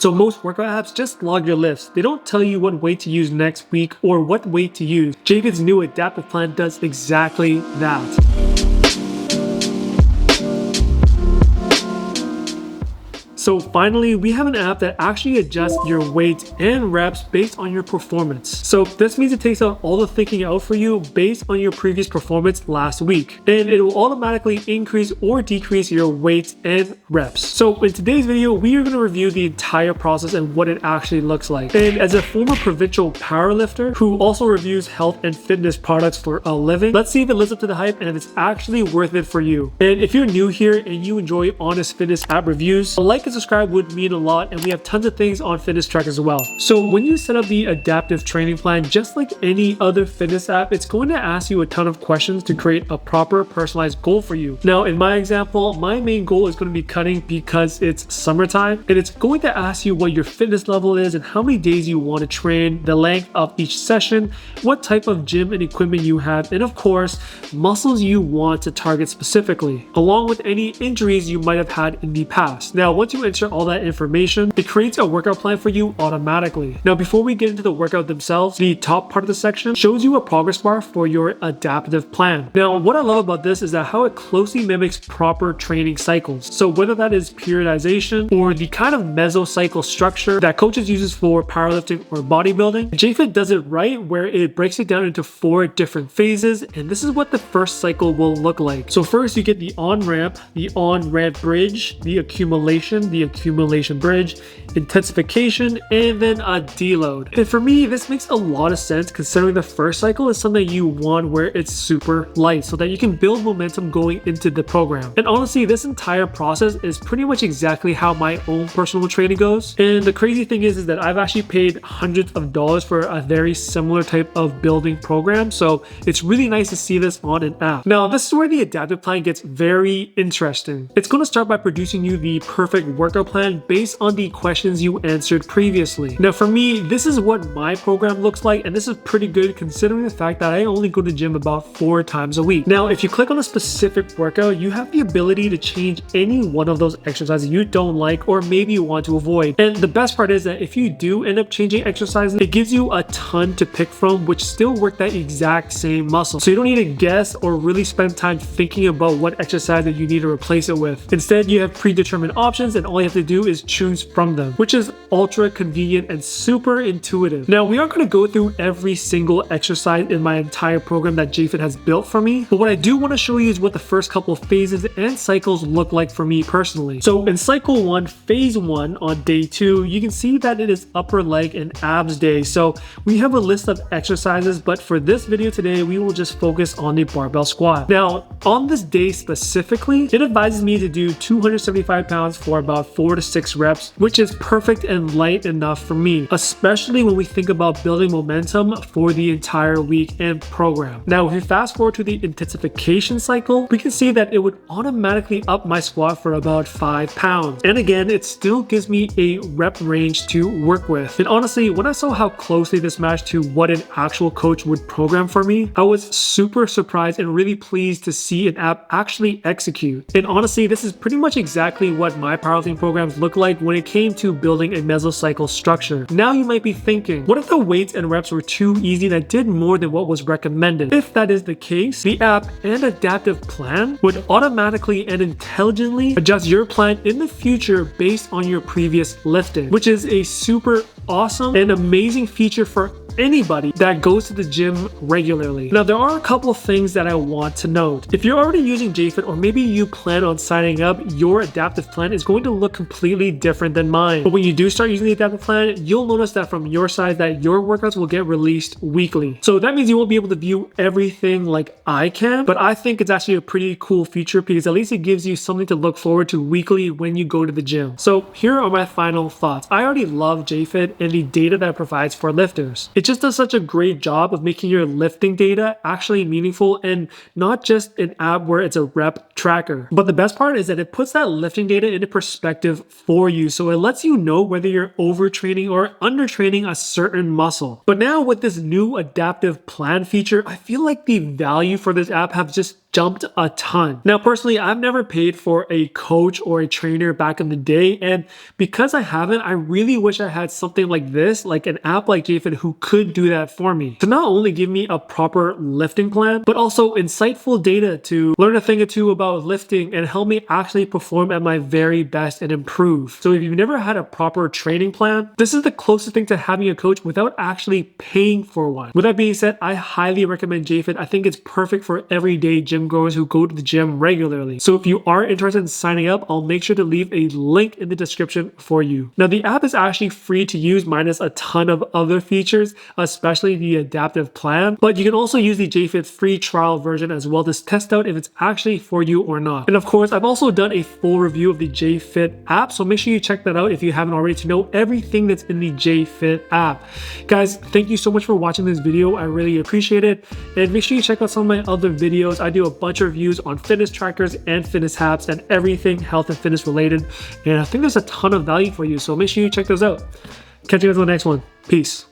So most workout apps just log your lifts. They don't tell you what weight to use next week or what weight to use. Jefit's new adaptive plan does exactly that. So finally, we have an app that actually adjusts your weight and reps based on your performance. So this means it takes out all the thinking out for you based on your previous performance last week. And it will automatically increase or decrease your weight and reps. So in today's video, we are going to review the entire process and what it actually looks like. And as a former provincial powerlifter who also reviews health and fitness products for a living, let's see if it lives up to the hype and if it's actually worth it for you. And if you're new here and you enjoy honest fitness app reviews, like and subscribe would mean a lot, and we have tons of things on fitness track as well. So when you set up the adaptive training plan, just like any other fitness app, it's going to ask you a ton of questions to create a proper personalized goal for you. Now in my example, my main goal is going to be cutting because it's summertime, and it's going to ask you what your fitness level is and how many days you want to train, the length of each session, what type of gym and equipment you have, and of course muscles you want to target specifically, along with any injuries you might have had in the past. Now once you enter all that information, it creates a workout plan for you automatically. Now before we get into the workout themselves, the top part of the section shows you a progress bar for your adaptive plan. Now what I love about this is that how it closely mimics proper training cycles. So whether that is periodization or the kind of mesocycle structure that coaches uses for powerlifting or bodybuilding, Jefit does it right, where it breaks it down into 4 different phases, and this is what the first cycle will look like. So first you get the on-ramp bridge, the accumulation bridge, intensification, and then a deload. And for me, this makes a lot of sense considering the first cycle is something you want where it's super light so that you can build momentum going into the program. And honestly, this entire process is pretty much exactly how my own personal training goes. And the crazy thing is that I've actually paid hundreds of dollars for a very similar type of building program. So it's really nice to see this on an app. Now, this is where the adaptive plan gets very interesting. It's going to start by producing you the perfect workout plan based on the questions you answered previously. Now for me, this is what my program looks like, and this is pretty good considering the fact that I only go to the gym about 4 times a week. Now if you click on a specific workout, you have the ability to change any one of those exercises you don't like or maybe you want to avoid. And the best part is that if you do end up changing exercises, it gives you a ton to pick from which still work that exact same muscle. So you don't need to guess or really spend time thinking about what exercise that you need to replace it with. Instead, you have predetermined options and all you have to do is choose from them, which is ultra convenient and super intuitive. Now we aren't going to go through every single exercise in my entire program that Jefit has built for me, but what I do want to show you is what the first couple of phases and cycles look like for me personally. So in cycle 1, phase 1 on day 2, you can see that it is upper leg and abs day. So we have a list of exercises, but for this video today, we will just focus on the barbell squat. Now on this day specifically, it advises me to do 275 pounds for about 4 to 6 reps, which is perfect and light enough for me, especially when we think about building momentum for the entire week and program. Now, if we fast forward to the intensification cycle, we can see that it would automatically up my squat for about 5 pounds. And again, it still gives me a rep range to work with. And honestly, when I saw how closely this matched to what an actual coach would program for me, I was super surprised and really pleased to see an app actually execute. And honestly, this is pretty much exactly what my powerlifting programs look like when it came to building a mesocycle structure. Now you might be thinking, what if the weights and reps were too easy and I did more than what was recommended? If that is the case, the app and adaptive plan would automatically and intelligently adjust your plan in the future based on your previous lifting, which is a super awesome and amazing feature for anybody that goes to the gym regularly. Now there are a couple of things that I want to note. If you're already using Jefit or maybe you plan on signing up, your adaptive plan is going to look completely different than mine. But when you do start using the adaptive plan, you'll notice that from your side that your workouts will get released weekly. So that means you won't be able to view everything like I can, but I think it's actually a pretty cool feature because at least it gives you something to look forward to weekly when you go to the gym. So here are my final thoughts. I already love Jefit and the data that it provides for lifters. It just does such a great job of making your lifting data actually meaningful and not just an app where it's a rep tracker. But the best part is that it puts that lifting data into perspective for you. So it lets you know whether you're overtraining or undertraining a certain muscle. But now with this new adaptive plan feature, I feel like the value for this app has just jumped a ton. Now, personally, I've never paid for a coach or a trainer back in the day, and because I haven't, I really wish I had something like this, like an app like Jefit who could do that for me. To not only give me a proper lifting plan, but also insightful data to learn a thing or two about lifting and help me actually perform at my very best and improve. So if you've never had a proper training plan, this is the closest thing to having a coach without actually paying for one. With that being said, I highly recommend Jefit. I think it's perfect for everyday gym goers who go to the gym regularly. So if you are interested in signing up, I'll make sure to leave a link in the description for you. Now, the app is actually free to use minus a ton of other features, especially the adaptive plan, but you can also use the Jefit free trial version as well to test out if it's actually for you or not. And of course, I've also done a full review of the Jefit app, so make sure you check that out if you haven't already to know everything that's in the Jefit app. Guys, thank you so much for watching this video. I really appreciate it. And make sure you check out some of my other videos. I do a bunch of reviews on fitness trackers and fitness apps and everything health and fitness related. And I think there's a ton of value for you, so make sure you check those out. Catch you guys on the next one. Peace.